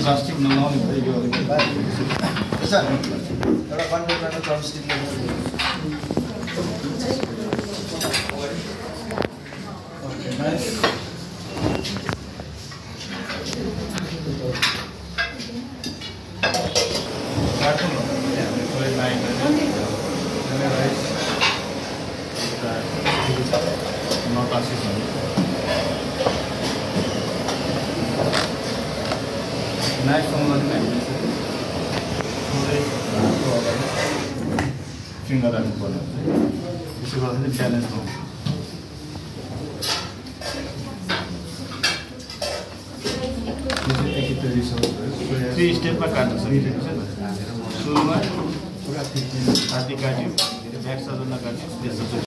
Plastic नलाउने भयो यो sir एउटा कन्टेनरमा chopstick finger and corner. This is also the challenge now. Three step पर काट्नु सक्छ सुरुमा आधी काट्यो ब्याक साइडमा काट्यो त्यसपछि